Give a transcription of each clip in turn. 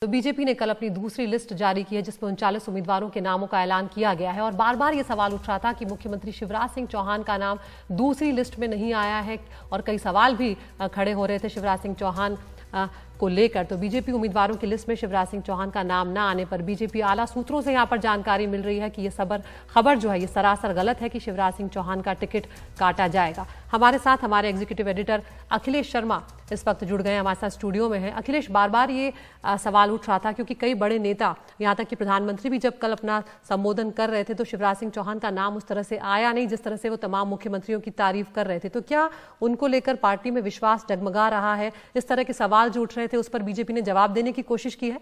तो बीजेपी ने कल अपनी दूसरी लिस्ट जारी की है जिसमें 39 उम्मीदवारों के नामों का ऐलान किया गया है और बार बार ये सवाल उठ रहा था कि मुख्यमंत्री शिवराज सिंह चौहान का नाम दूसरी लिस्ट में नहीं आया है और कई सवाल भी खड़े हो रहे थे शिवराज सिंह चौहान को लेकर। तो बीजेपी उम्मीदवारों की लिस्ट में शिवराज सिंह चौहान का नाम ना आने पर बीजेपी आला सूत्रों से यहां पर जानकारी मिल रही है कि ये खबर जो है ये सरासर गलत है कि शिवराज सिंह चौहान का टिकट काटा जाएगा। हमारे साथ हमारे एग्जीक्यूटिव एडिटर अखिलेश शर्मा इस वक्त जुड़ गए, हमारे साथ स्टूडियो में हैं। अखिलेश, बार बार ये सवाल उठ रहा था क्योंकि कई बड़े नेता, यहाँ तक कि प्रधानमंत्री भी जब कल अपना संबोधन कर रहे थे तो शिवराज सिंह चौहान का नाम उस तरह से आया नहीं जिस तरह से वो तमाम मुख्यमंत्रियों की तारीफ कर रहे थे। तो क्या उनको लेकर पार्टी में विश्वास डगमगा रहा है? इस तरह के सवाल जो उठ रहे थे उस पर बीजेपी ने जवाब देने की कोशिश की है?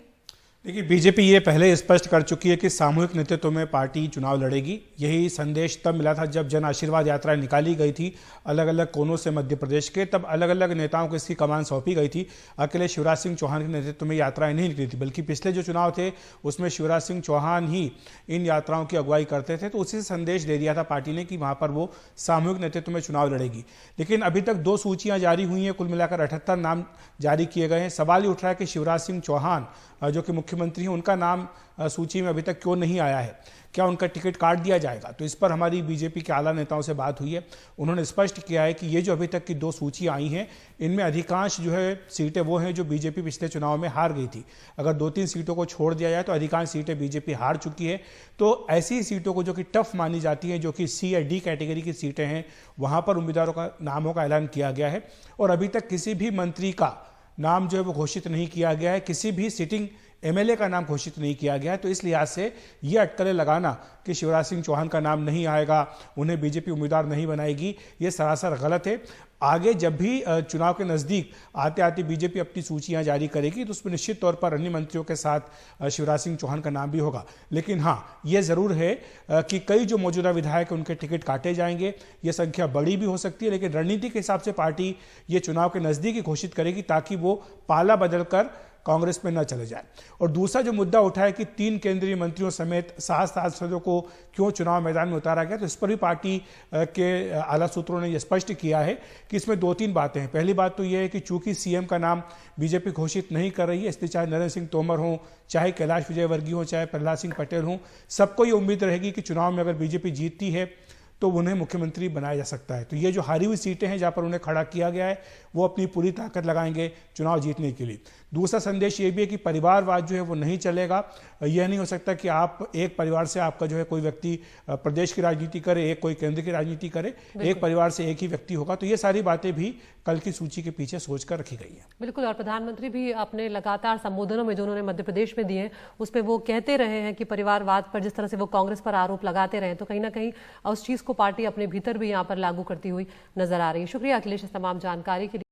देखिए, बीजेपी ये पहले स्पष्ट कर चुकी है कि सामूहिक नेतृत्व में पार्टी चुनाव लड़ेगी। यही संदेश तब मिला था जब जन आशीर्वाद यात्रा निकाली गई थी अलग अलग कोनों से मध्य प्रदेश के, तब अलग अलग नेताओं को इसकी कमान सौंपी गई थी। अकेले शिवराज सिंह चौहान के नेतृत्व में यात्राएं नहीं निकली थी, बल्कि पिछले जो चुनाव थे उसमें शिवराज सिंह चौहान ही इन यात्राओं की अगुवाई करते थे। तो उसी से संदेश दे दिया था पार्टी ने कि वहां पर वो सामूहिक नेतृत्व में चुनाव लड़ेगी। लेकिन अभी तक 2 सूचियां जारी हुई हैं, कुल मिलाकर 78 नाम जारी किए गए हैं। सवाल ये उठ रहा है कि शिवराज सिंह चौहान जो कि मुख्यमंत्री हैं, उनका नाम सूची में अभी तक क्यों नहीं आया है? क्या उनका टिकट काट दिया जाएगा? तो इस पर हमारी बीजेपी के आला नेताओं से बात हुई है। उन्होंने स्पष्ट किया है कि ये जो अभी तक की 2 सूचियां आई हैं, इनमें अधिकांश जो है सीटें वो हैं जो बीजेपी पिछले चुनाव में हार गई थी। अगर 2-3 सीटों को छोड़ दिया जाए तो अधिकांश सीटें बीजेपी हार चुकी है। तो ऐसी सीटों को जो कि टफ मानी जाती हैं, जो कि C या D कैटेगरी की सीटें हैं, वहां पर उम्मीदवारों का नामों का ऐलान किया गया है। और अभी तक किसी भी मंत्री का नाम जो है वो घोषित नहीं किया गया है, किसी भी सिटिंग MLA का नाम घोषित नहीं किया गया है। तो इस लिहाज से ये अटकलें लगाना कि शिवराज सिंह चौहान का नाम नहीं आएगा, उन्हें बीजेपी उम्मीदवार नहीं बनाएगी, ये सरासर गलत है। आगे जब भी चुनाव के नज़दीक आते आते बीजेपी अपनी सूचियां जारी करेगी तो उसमें निश्चित तौर पर अन्य मंत्रियों के साथ शिवराज सिंह चौहान का नाम भी होगा। लेकिन हाँ, ये ज़रूर है कि कई जो मौजूदा विधायक उनके टिकट काटे जाएंगे। ये संख्या बड़ी भी हो सकती है, लेकिन रणनीति के हिसाब से पार्टी ये चुनाव के नज़दीक ही घोषित करेगी ताकि वो पाला बदल कर कांग्रेस में न चले जाए। और दूसरा जो मुद्दा उठा है कि 3 केंद्रीय मंत्रियों समेत 7 सांसदों को क्यों चुनाव मैदान में उतारा गया, तो इस पर भी पार्टी के आला सूत्रों ने यह स्पष्ट किया है कि इसमें 2-3 बातें हैं। पहली बात तो यह है कि चूंकि CM का नाम बीजेपी घोषित नहीं कर रही है, इसलिए चाहे नरेंद्र सिंह तोमर हों, चाहे कैलाश विजयवर्गीय हों, चाहे प्रहलाद सिंह पटेल हों, सबको ये उम्मीद रहेगी कि चुनाव में अगर बीजेपी जीतती है तो उन्हें मुख्यमंत्री बनाया जा सकता है। तो ये जो हारी हुई सीटें हैं जहां पर उन्हें खड़ा किया गया है, वो अपनी पूरी ताकत लगाएंगे चुनाव जीतने के लिए। दूसरा संदेश ये भी है कि परिवारवाद जो है वो नहीं चलेगा। यह नहीं हो सकता कि आप एक परिवार से आपका जो है कोई व्यक्ति प्रदेश की राजनीति करे, एक कोई केंद्र की राजनीति करे, एक परिवार से एक ही व्यक्ति होगा। तो ये सारी बातें भी कल की सूची के पीछे सोचकर रखी गई है। बिल्कुल, और प्रधानमंत्री भी अपने लगातार संबोधनों में जो उन्होंने मध्य प्रदेश में दिए उसमें वो कहते रहे हैं कि परिवारवाद पर जिस तरह से वो कांग्रेस पर आरोप लगाते रहे, तो कहीं ना कहीं उस चीज को पार्टी अपने भीतर भी यहाँ पर लागू करती हुई नजर आ रही है। शुक्रिया अखिलेश इस तमाम जानकारी के लिए।